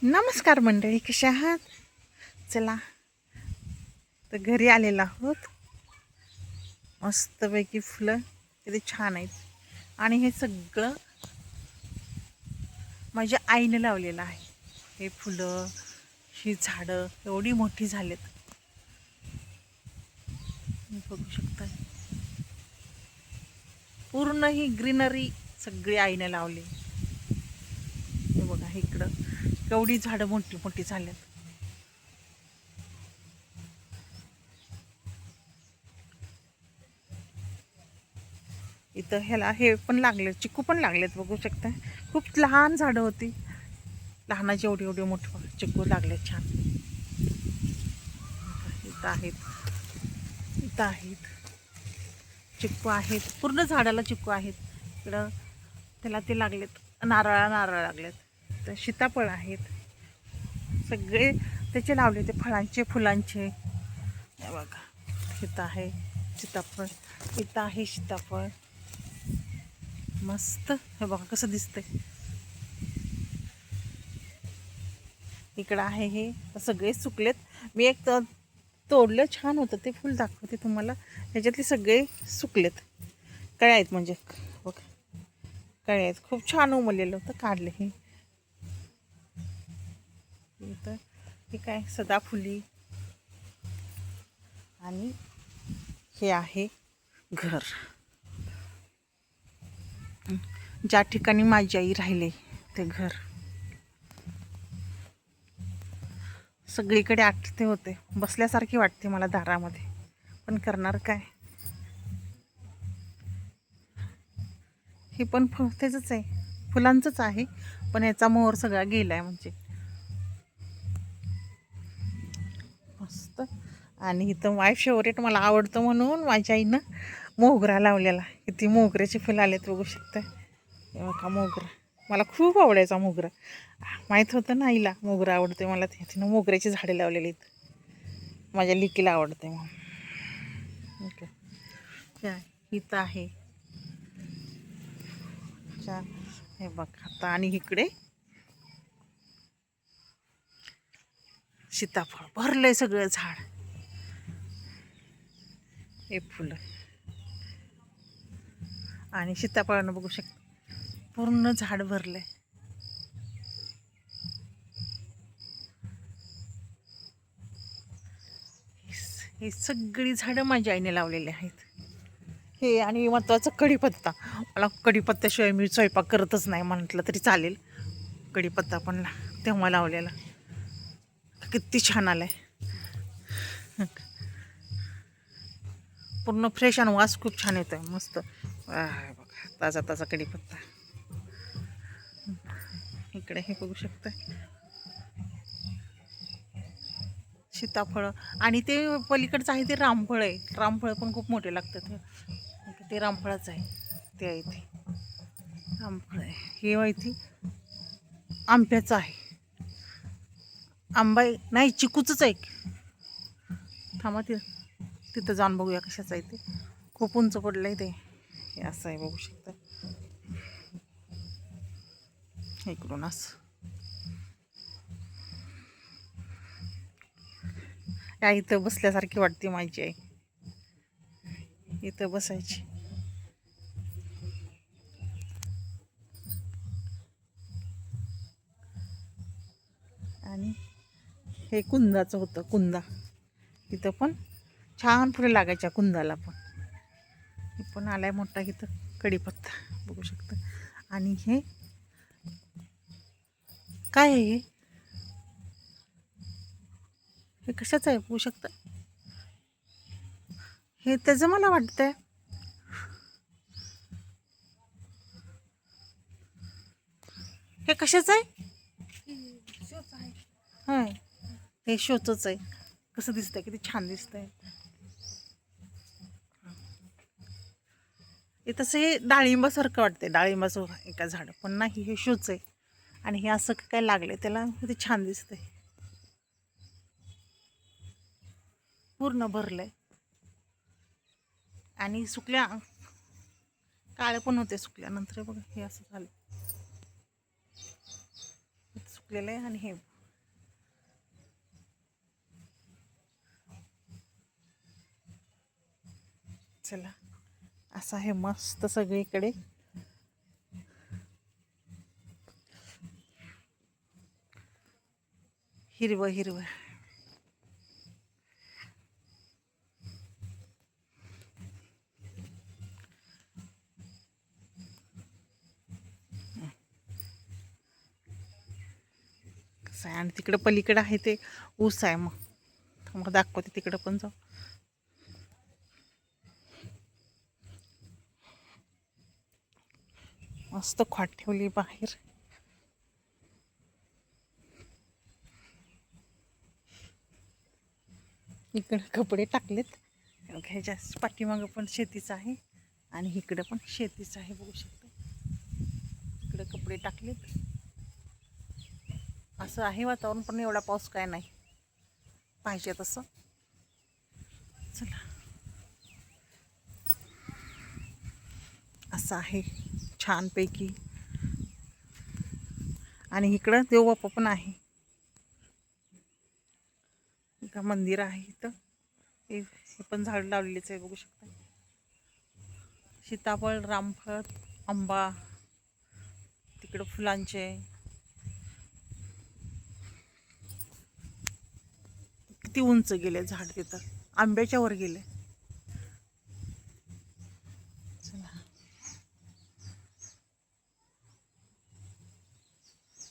नमस्कार मंडळी, कशा आहात? चला तर घरी आलेलो आहोत. मस्तपैकी फुलं किती छान आहेत. आणि हे सगळं माझ्या आईने लावलेलं आहे. हे फुलं, ही झाडं एवढी मोठी झालेत, बघू शकता. पूर्ण ही ग्रीनरी सगळी आईने लावली. हे बघा इकडं केवढी झाडं मोठी मोठी झालेत. इथं ह्याला हे पण लागले, चिकू पण लागलेत, बघू शकता. खूप लहान झाडं होती, लहानाची एवढी एवढी मोठी चिकू लागले छान. इथं आहेत, इथं आहेत चिक्कू आहेत, पूर्ण झाडाला चिक्कू आहेत. इकडं त्याला ते लागलेत, नारळ लागलेत. तर सीताफळ आहेत, सगळे त्याचे लावले, ते फळांचे फुलांचे. हे बघा इथं आहे सीताफळ, इथं आहे सीताफळ मस्त. हे बघा कसं दिसतंय. इकडं आहे, हे सगळे सुकलेत. मी एक तोडलं, छान होतं ते फुल, दाखवते तुम्हाला. ह्याच्यातले सगळे सुकलेत, कळे आहेत म्हणजे बघा, कळे आहेत. खूप छान उमललेलं होतं, काढले. हे इथं हे काय सदाफुली. आणि हे आहे घर, ज्या ठिकाणी माझी आई राहिले ते घर. सगळीकडे आठते होते, बसल्यासारखी वाटते मला दारामध्ये, पण करणार काय. हे पण त्याचंच आहे, फुलांचंच आहे, पण याचा मोहर सगळा गेलाय म्हणजे मस्त. आणि इथं माय फेवरेट, मला आवडतं म्हणून माझ्या आईनं मोगरा लावलेला. किती मोगऱ्याचे फुलं आलेत, बघू शकता. का मोगरा, मला खूप आवडायचा मोगरा. माहीत होतं ना आईला मोगरा आवडते मला, तिनं मोगऱ्याची झाडे लावलेली आहेत. माझ्या लिकीला आवडते म्हणून. ओके, इथं आहे छान. हे बघ आता, आणि इकडे सीताफळ भरलंय सगळं झाड. हे फुलं आणि सीताफळानं बघू शकता पूर्ण झाड भरलंय. हे सगळी झाडं माझ्या आईने लावलेली आहेत. हे आणि महत्त्वाचं कढीपत्ता. मला कढीपत्त्याशिवाय मी स्वयंपाक करतच नाही म्हटलं तरी चालेल. कढीपत्ता पण तेव्हा लावलेला, किती छान आलाय. पूर्ण फ्रेश आणि वास खूप छान येतोय, मस्त. बघा ताजा ताजा कढीपत्ता. इकडे हे बघू शकता सीताफळ. आणि ते पलीकडचं आहे ते रामफळ आहे. रामफळ पण खूप मोठे लागतात. ते रामफळच आहे, ते आहे ते रामफळ आहे. हे माहिती आंब्याचं आहे, आंबा नाही चिकूचंच आहे. थांबा तिथं जाऊन बघूया कशाचं आहे ते. खूप उंच पडलं आहे ते. हे असं आहे, बघू शकता इकडून असं. या इथं बसल्यासारखी वाटते माझी आई, इथं बसायची. आणि हे कुंदाचं होतं, कुंदा. इथं पण छान फुलं लागायच्या कुंदाला पण. हे पण आलाय मोठा इथं कढीपत्ता, बघू शकता. आणि हे काय आहे, हे कशाचं आहे बघू शकता. हे त्याचं मला वाटतंय, हे कशाचं आहे. हां, हे शोचंच आहे. कसं दिसतंय, किती छान दिसतंय. हे तसं हे डाळिंबासारखं वाटतंय, डाळिंबाचं एका झाड, पण नाही, हे शोच आहे. आणि हे असं काय लागले त्याला, किती छान दिसतंय. पूर्ण भरलंय. आणि सुकल्या काळे पण होते सुकल्यानंतर. बघा हे असं झालं, सुकलेलं आहे. आणि हे चला, असं आहे मस्त सगळीकडे. हिरवं हिरवं. कसं आहे, आणि तिकडं पलीकडं आहे ते ऊस आहे. मग दाखवते तिकडं पण जाऊ. मस्त खाट ठेवली बाहेर. इकडे कपडे टाकलेत. ह्याच्या पाठीमागं पण शेतीचं आहे आणि इकडं पण शेतीचं आहे, बघू शकतो. इकडे कपडे टाकलेत. असं आहे वातावरण, पण एवढा पाऊस काय नाही पाहिजे तसं. चला, असं आहे छानपैकी. आणि इकडं देवबापा पण आहे. का मंदिर आहे इथं. हे पण झाड लावलेलीच आहे, बघू शकता. सीताफळ, रामफळ, आंबा, तिकडं फुलांचे. किती उंच गेले झाड, तिथं आंब्याच्या वर गेले.